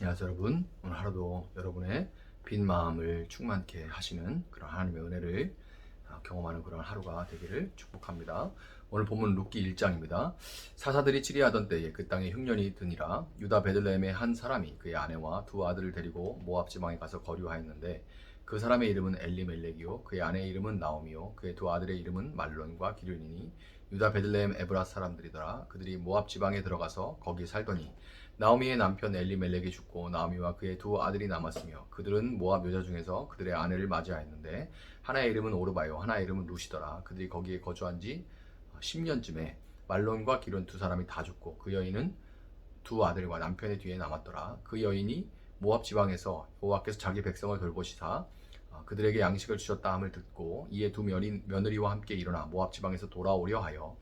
안녕하세요 여러분. 오늘 하루도 여러분의 빈 마음을 충만케 하시는 그런 하나님의 은혜를 경험하는 그런 하루가 되기를 축복합니다. 오늘 본문 룻기 1장입니다. 사사들이 치리하던 때에 그 땅에 흉년이 드니라. 유다 베들레헴의 한 사람이 그의 아내와 두 아들을 데리고 모압 지방에 가서 거류하였는데 그 사람의 이름은 엘리멜렉이요 그의 아내의 이름은 나오미요 그의 두 아들의 이름은 말론과 기륜이니 유다 베들레헴 에브라 사람들이더라. 그들이 모압 지방에 들어가서 거기 살더니 나오미의 남편 엘리멜렉이 죽고 나오미와 그의 두 아들이 남았으며 그들은 모압 여자 중에서 그들의 아내를 맞이하였는데 하나의 이름은 오르바요 하나의 이름은 루시더라. 그들이 거기에 거주한 지 10년쯤에 말론과 기론 두 사람이 다 죽고 그 여인은 두 아들과 남편의 뒤에 남았더라. 그 여인이 모압 지방에서 여호와께서 자기 백성을 돌보시사 그들에게 양식을 주셨다 함을 듣고 이에 두 며느리와 함께 일어나 모압 지방에서 돌아오려 하여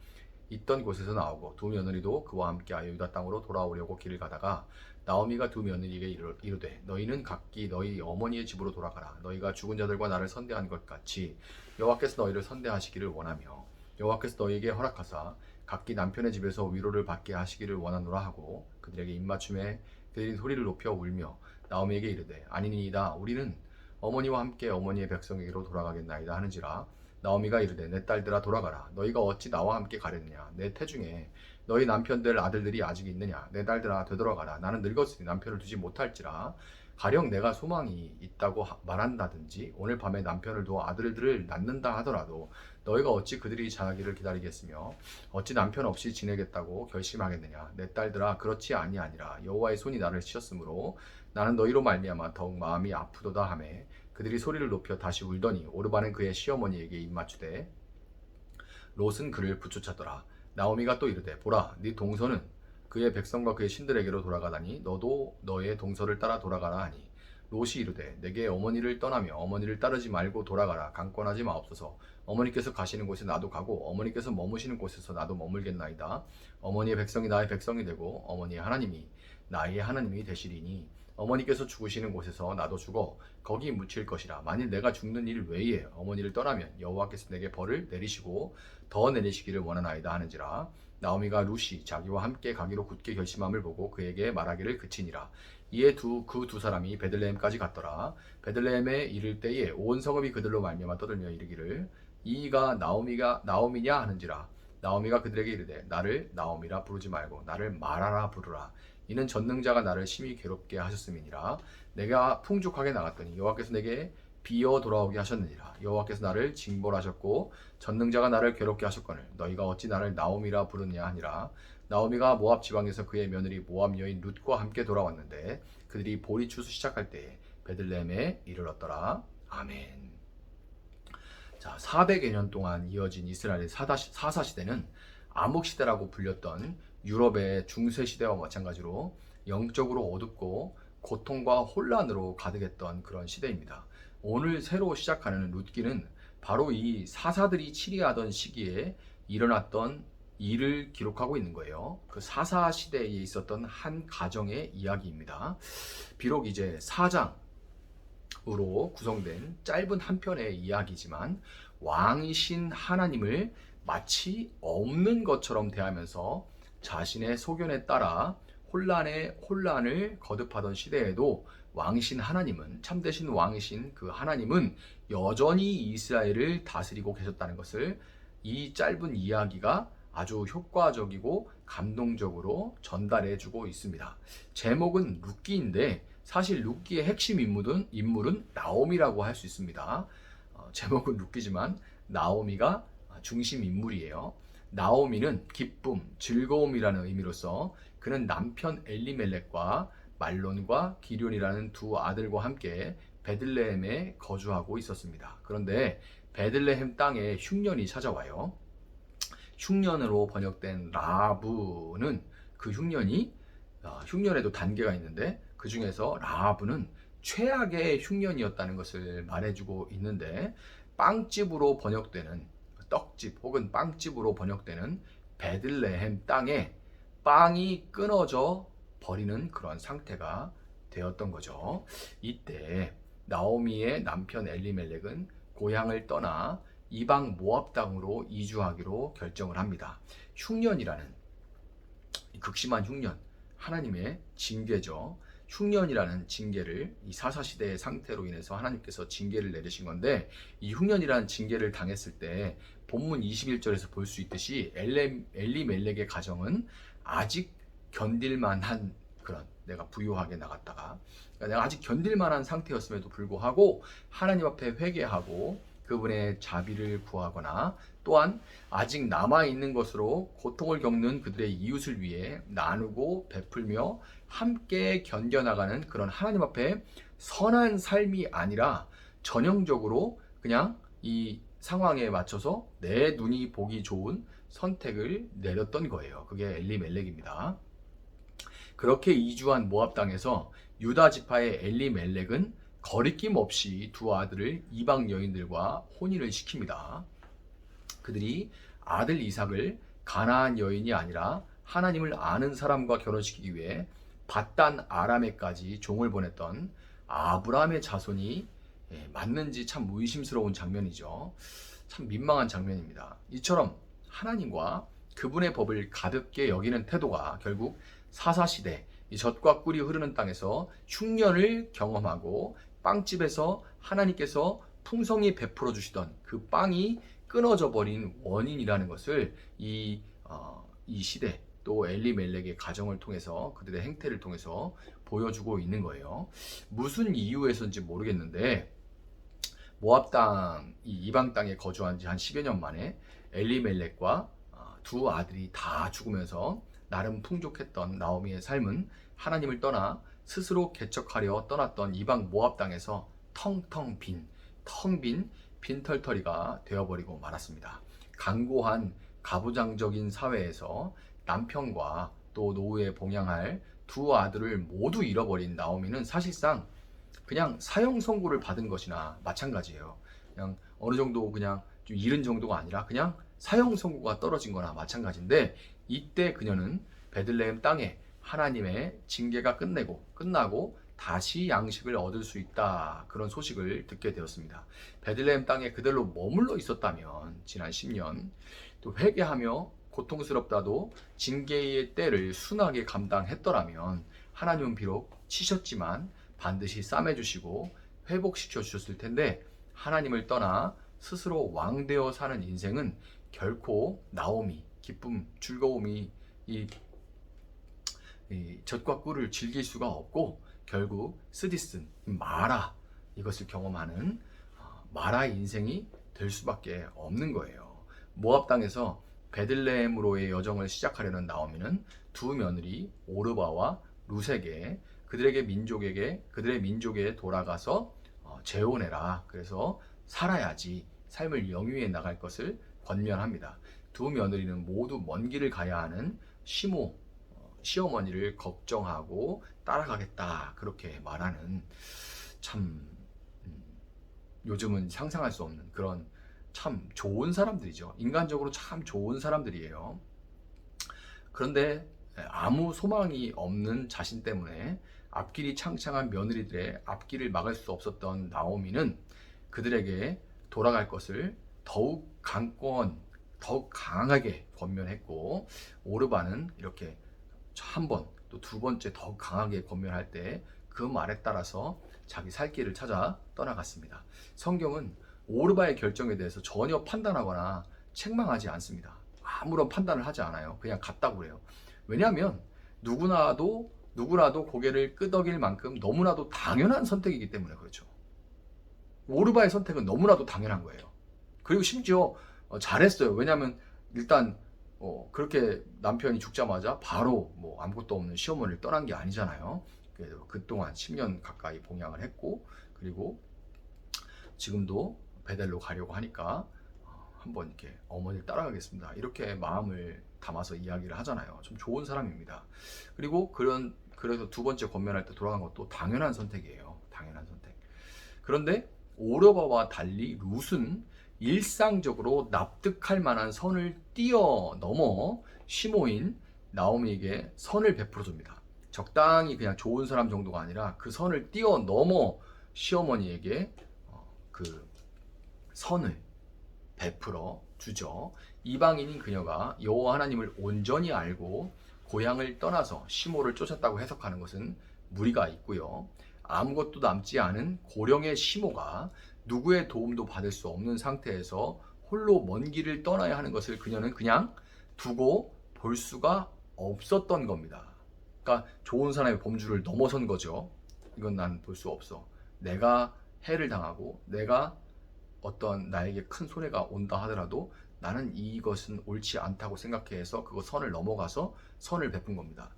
있던 곳에서 나오고 두 며느리도 그와 함께하여 유다 땅으로 돌아오려고 길을 가다가 나오미가 두 며느리에게 이르되 너희는 각기 너희 어머니의 집으로 돌아가라. 너희가 죽은 자들과 나를 선대한 것 같이 여호와께서 너희를 선대하시기를 원하며 여호와께서 너희에게 허락하사 각기 남편의 집에서 위로를 받게 하시기를 원하노라 하고 그들에게 입맞춤에 그들이 소리를 높여 울며 나오미에게 이르되 아니니이다. 우리는 어머니와 함께 어머니의 백성에게로 돌아가겠나이다 하는지라. 나오미가 이르되 내 딸들아 돌아가라. 너희가 어찌 나와 함께 가려느냐. 내 태중에 너희 남편들 아들들이 아직 있느냐. 내 딸들아 되돌아가라. 나는 늙었으니 남편을 두지 못할지라. 가령 내가 소망이 있다고 말한다든지 오늘 밤에 남편을 두어 아들들을 낳는다 하더라도 너희가 어찌 그들이 자라기를 기다리겠으며 어찌 남편 없이 지내겠다고 결심하겠느냐. 내 딸들아 그렇지 아니하니라. 여호와의 손이 나를 치셨으므로 나는 너희로 말미암아 더욱 마음이 아프도다 하매 그들이 소리를 높여 다시 울더니 오르바는 그의 시어머니에게 입맞추되 롯은 그를 부쫓았더라. 나오미가 또 이르되 보라 네 동서는 그의 백성과 그의 신들에게로 돌아가다니 너도 너의 동서를 따라 돌아가라 하니 롯이 이르되 내게 어머니를 떠나며 어머니를 따르지 말고 돌아가라. 강권하지 마옵소서. 어머니께서 가시는 곳에 나도 가고 어머니께서 머무시는 곳에서 나도 머물겠나이다. 어머니의 백성이 나의 백성이 되고 어머니의 하나님이 나의 하나님이 되시리니 어머니께서 죽으시는 곳에서 나도 죽어 거기 묻힐 것이라. 만일 내가 죽는 일 외에 어머니를 떠나면 여호와께서 내게 벌을 내리시고 더 내리시기를 원하나이다 하는지라. 나오미가 룻이 자기와 함께 가기로 굳게 결심함을 보고 그에게 말하기를 그치니라. 이에 그 두 사람이 베들레헴까지 갔더라. 베들레헴에 이를 때에 온 성읍이 그들로 말미암아 떠들며 이르기를 이가 나오미냐 하는지라. 나오미가 그들에게 이르되 나를 나오미라 부르지 말고 나를 마라라 부르라. 이는 전능자가 나를 심히 괴롭게 하셨음이니라. 내가 풍족하게 나갔더니 여호와께서 내게 비어 돌아오게 하셨느니라. 여호와께서 나를 징벌하셨고 전능자가 나를 괴롭게 하셨거늘 너희가 어찌 나를 나오미라 부르느냐 하니라. 나오미가 모압 지방에서 그의 며느리 모압 여인 룻과 함께 돌아왔는데 그들이 보리 추수 시작할 때에 베들레헴에 이르렀더라. 아멘. 자, 400여 년 동안 이어진 이스라엘의 사사 시대는 암흑 시대라고 불렸던 유럽의 중세 시대와 마찬가지로 영적으로 어둡고 고통과 혼란으로 가득했던 그런 시대입니다. 오늘 새로 시작하는 룻기는 바로 이 사사들이 치리하던 시기에 일어났던 일을 기록하고 있는 거예요. 그 사사 시대에 있었던 한 가정의 이야기입니다. 비록 이제 4장으로 구성된 짧은 한 편의 이야기지만 왕이신 하나님을 마치 없는 것처럼 대하면서 자신의 소견에 따라 혼란을 거듭하던 시대에도 왕이신 하나님은 참되신 왕이신 그 하나님은 여전히 이스라엘을 다스리고 계셨다는 것을 이 짧은 이야기가 아주 효과적이고 감동적으로 전달해주고 있습니다. 제목은 룻기인데 사실 룻기의 핵심 인물은 나오미라고 할 수 있습니다. 제목은 룻기지만 나오미가 중심 인물이에요. 나오미는 기쁨, 즐거움이라는 의미로서 그는 남편 엘리멜렉과 말론과 기륜이라는 두 아들과 함께 베들레헴에 거주하고 있었습니다. 그런데 베들레헴 땅에 흉년이 찾아와요. 흉년으로 번역된 라브는 그 흉년에도 단계가 있는데 그 중에서 라브는 최악의 흉년이었다는 것을 말해주고 있는데 빵집으로 번역되는 떡집 혹은 빵집으로 번역되는 베들레헴 땅에 빵이 끊어져 버리는 그런 상태가 되었던 거죠. 이때 나오미의 남편 엘리멜렉은 고향을 떠나 이방 모압 땅으로 이주하기로 결정을 합니다. 흉년이라는 극심한 흉년, 하나님의 징계죠. 흉년이라는 징계를, 이 사사시대의 상태로 인해서 하나님께서 징계를 내리신 건데, 이 흉년이라는 징계를 당했을 때 본문 21절에서 볼 수 있듯이 엘리멜렉의 가정은 아직 견딜만한, 그런, 내가 부유하게 나갔다가 그러니까 내가 아직 견딜만한 상태였음에도 불구하고 하나님 앞에 회개하고 그분의 자비를 구하거나, 또한 아직 남아있는 것으로 고통을 겪는 그들의 이웃을 위해 나누고 베풀며 함께 견뎌나가는 그런 하나님 앞에 선한 삶이 아니라 전형적으로 그냥 이 상황에 맞춰서 내 눈이 보기 좋은 선택을 내렸던 거예요. 그게 엘리멜렉입니다. 그렇게 이주한 모압 땅에서 유다 지파의 엘리멜렉은 거리낌 없이 두 아들을 이방 여인들과 혼인을 시킵니다. 그들이 아들 이삭을 가나안 여인이 아니라 하나님을 아는 사람과 결혼시키기 위해 밧단 아람에까지 종을 보냈던 아브라함의 자손이 맞는지 참 의심스러운 장면이죠. 참 민망한 장면입니다. 이처럼 하나님과 그분의 법을 가볍게 여기는 태도가 결국 사사시대, 이 젖과 꿀이 흐르는 땅에서 흉년을 경험하고 빵집에서 하나님께서 풍성히 베풀어 주시던 그 빵이 끊어져 버린 원인이라는 것을 이 시대, 또 엘리멜렉의 가정을 통해서, 그들의 행태를 통해서 보여주고 있는 거예요. 무슨 이유에서인지 모르겠는데 모압 땅, 이 이방 땅에 거주한 지 한 10여 년 만에 엘리멜렉과 두 아들이 다 죽으면서 나름 풍족했던 나오미의 삶은 하나님을 떠나 스스로 개척하려 떠났던 이방 모압 땅에서 텅텅 빈 빈털터리가 되어버리고 말았습니다. 강고한 가부장적인 사회에서 남편과 또 노후에 봉양할 두 아들을 모두 잃어버린 나오미는 사실상 그냥 사형 선고를 받은 것이나 마찬가지예요. 그냥 어느 정도 그냥 좀 잃은 정도가 아니라 그냥 사형 선고가 떨어진 거나 마찬가지인데, 이때 그녀는 베들레헴 땅에 하나님의 징계가 끝나고 다시 양식을 얻을 수 있다, 그런 소식을 듣게 되었습니다. 베들레헴 땅에 그대로 머물러 있었다면 지난 10년 또 회개하며 고통스럽다도 징계의 때를 순하게 감당했더라면 하나님은 비록 치셨지만 반드시 싸매주시고 회복시켜 주셨을 텐데, 하나님을 떠나 스스로 왕되어 사는 인생은 결코 나오미, 기쁨, 즐거움이 이 젖과 꿀을 즐길 수가 없고 결국 스디슨, 마라, 이것을 경험하는 마라 인생이 될 수밖에 없는 거예요. 모압 땅에서 베들레헴으로의 여정을 시작하려는 나오미는 두 며느리 오르바와 루세게 그들의 민족에게 돌아가서 재혼해라, 그래서 살아야지 삶을 영위해 나갈 것을 권면합니다. 두 며느리는 모두 먼 길을 가야 하는 시어머니를 걱정하고 따라가겠다, 그렇게 말하는, 참 요즘은 상상할 수 없는 그런 참 좋은 사람들이죠. 인간적으로 참 좋은 사람들이에요. 그런데 아무 소망이 없는 자신 때문에 앞길이 창창한 며느리들의 앞길을 막을 수 없었던 나오미는 그들에게 돌아갈 것을 더욱 강하게 권면했고, 오르바는 이렇게 한 번, 또 두 번째 더욱 강하게 권면할 때 그 말에 따라서 자기 살 길을 찾아 떠나갔습니다. 성경은 오르바의 결정에 대해서 전혀 판단하거나 책망하지 않습니다. 아무런 판단을 하지 않아요. 그냥 갔다고 그래요. 왜냐하면 누구라도 고개를 끄덕일 만큼 너무나도 당연한 선택이기 때문에 그렇죠. 오르바의 선택은 너무나도 당연한 거예요. 그리고 심지어 잘했어요. 왜냐하면 일단 그렇게 남편이 죽자마자 바로 아무것도 없는 시어머니를 떠난 게 아니잖아요. 그동안 10년 가까이 봉양을 했고, 그리고 지금도 베델로 가려고 하니까 한번 이렇게 어머니를 따라가겠습니다, 이렇게 마음을 담아서 이야기를 하잖아요. 좀 좋은 사람입니다. 그리고 그래서 두 번째 권면할 때 돌아간 것도 당연한 선택이에요. 당연한 선택. 그런데 오르바와 달리 룻은 일상적으로 납득할 만한 선을 뛰어넘어 시모인 나오미에게 선을 베풀어 줍니다. 적당히 그냥 좋은 사람 정도가 아니라 그 선을 뛰어넘어 시어머니에게 그 선을 베풀어 주죠. 이방인인 그녀가 여호와 하나님을 온전히 알고 고향을 떠나서 시모를 쫓았다고 해석하는 것은 무리가 있고요. 아무것도 남지 않은 고령의 시모가 누구의 도움도 받을 수 없는 상태에서 홀로 먼 길을 떠나야 하는 것을 그녀는 그냥 두고 볼 수가 없었던 겁니다. 그러니까 좋은 사람의 범주를 넘어선 거죠. 이건 난 볼 수 없어. 내가 해를 당하고 내가 어떤 나에게 큰 손해가 온다 하더라도 나는 이것은 옳지 않다고 생각해서 그거 선을 넘어가서 선을 베푼 겁니다.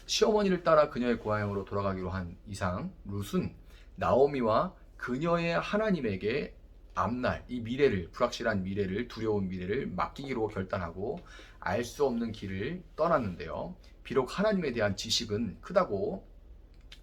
시어머니를 따라 그녀의 고향으로 돌아가기로 한 이상 룻은 나오미와 그녀의 하나님에게 앞날 이 미래를, 불확실한 미래를, 두려운 미래를 맡기기로 결단하고 알 수 없는 길을 떠났는데요. 비록 하나님에 대한 지식은 크다고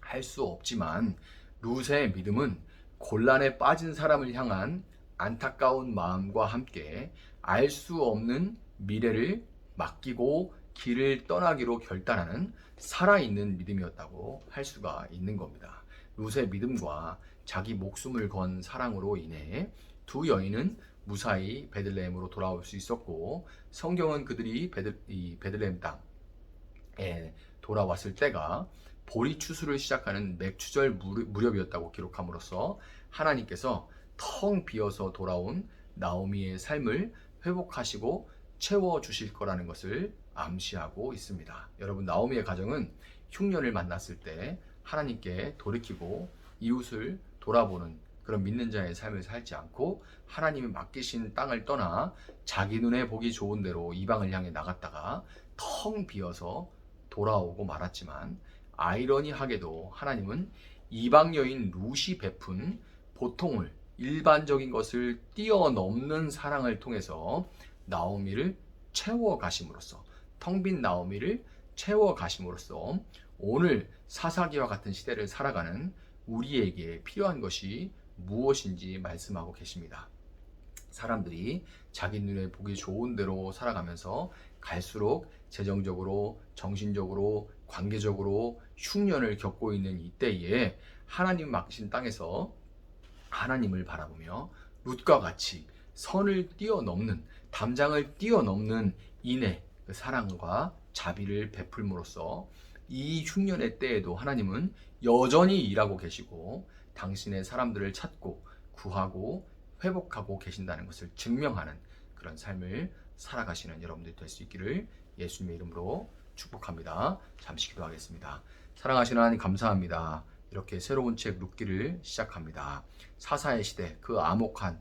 할 수 없지만 룻의 믿음은 곤란에 빠진 사람을 향한 안타까운 마음과 함께 알 수 없는 미래를 맡기고 길을 떠나기로 결단하는 살아있는 믿음이었다고 할 수가 있는 겁니다. 룻의 믿음과 자기 목숨을 건 사랑으로 인해 두 여인은 무사히 베들레헴으로 돌아올 수 있었고, 성경은 그들이 베들레헴 땅에 돌아왔을 때가 보리 추수를 시작하는 맥추절 무렵이었다고 기록함으로써 하나님께서 텅 비어서 돌아온 나오미의 삶을 회복하시고 채워주실 거라는 것을 암시하고 있습니다. 여러분, 나오미의 가정은 흉년을 만났을 때 하나님께 돌이키고 이웃을 돌아보는 그런 믿는 자의 삶을 살지 않고 하나님이 맡기신 땅을 떠나 자기 눈에 보기 좋은 대로 이방을 향해 나갔다가 텅 비어서 돌아오고 말았지만, 아이러니하게도 하나님은 이방 여인 룻이 베푼 보통을, 일반적인 것을 뛰어넘는 사랑을 통해서 나오미를 채워가심으로써, 텅 빈 나오미를 채워가심으로써 오늘 사사기와 같은 시대를 살아가는 우리에게 필요한 것이 무엇인지 말씀하고 계십니다. 사람들이 자기 눈에 보기 좋은 대로 살아가면서 갈수록 재정적으로, 정신적으로, 관계적으로 흉년을 겪고 있는 이때에 하나님 맡기신 땅에서 하나님을 바라보며 룻과 같이 선을 뛰어넘는, 담장을 뛰어넘는 인애, 그 사랑과 자비를 베풀므로써 이 흉년의 때에도 하나님은 여전히 일하고 계시고 당신의 사람들을 찾고 구하고 회복하고 계신다는 것을 증명하는 그런 삶을 살아가시는 여러분들이 될 수 있기를 예수님의 이름으로 축복합니다. 잠시 기도하겠습니다. 사랑하시는 하나님, 감사합니다. 이렇게 새로운 책 룻기를 시작합니다. 사사의 시대, 그 암혹한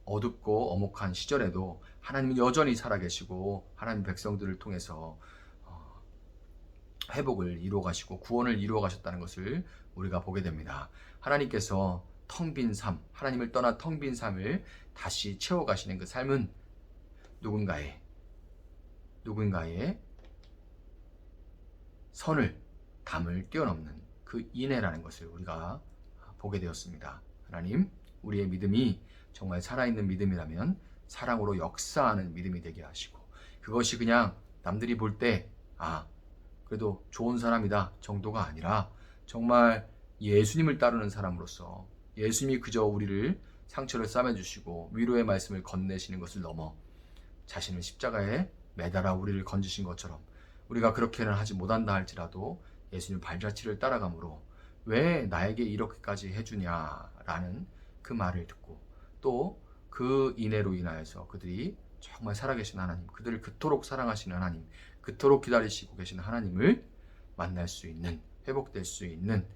어둡고 엄혹한 시절에도 하나님은 여전히 살아계시고 하나님 백성들을 통해서 회복을 이루어 가시고 구원을 이루어 가셨다는 것을 우리가 보게 됩니다. 하나님께서 텅 빈 삶, 하나님을 떠나 텅 빈 삶을 다시 채워 가시는 그 삶은 누군가의 선을, 담을 뛰어넘는 그 인애라는 것을 우리가 보게 되었습니다. 하나님, 우리의 믿음이 정말 살아있는 믿음이라면 사랑으로 역사하는 믿음이 되게 하시고, 그것이 그냥 남들이 볼 때 그래도 좋은 사람이다 정도가 아니라 정말 예수님을 따르는 사람으로서 예수님이 그저 우리를 상처를 싸매주시고 위로의 말씀을 건네시는 것을 넘어 자신을 십자가에 매달아 우리를 건지신 것처럼 우리가 그렇게는 하지 못한다 할지라도 예수님 발자취를 따라가므로 왜 나에게 이렇게까지 해주냐라는 그 말을 듣고 또 그 인애로 인하여서 그들이 정말 살아계신 하나님, 그들을 그토록 사랑하시는 하나님, 그토록 기다리시고 계신 하나님을 만날 수 있는, 회복될 수 있는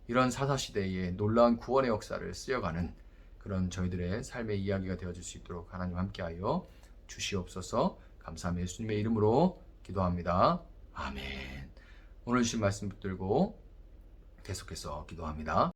이런 사사시대의 놀라운 구원의 역사를 쓰여가는 그런 저희들의 삶의 이야기가 되어줄 수 있도록 하나님 함께하여 주시옵소서. 감사하며 예수님의 이름으로 기도합니다. 아멘. 오늘 주신 말씀 붙들고 계속해서 기도합니다.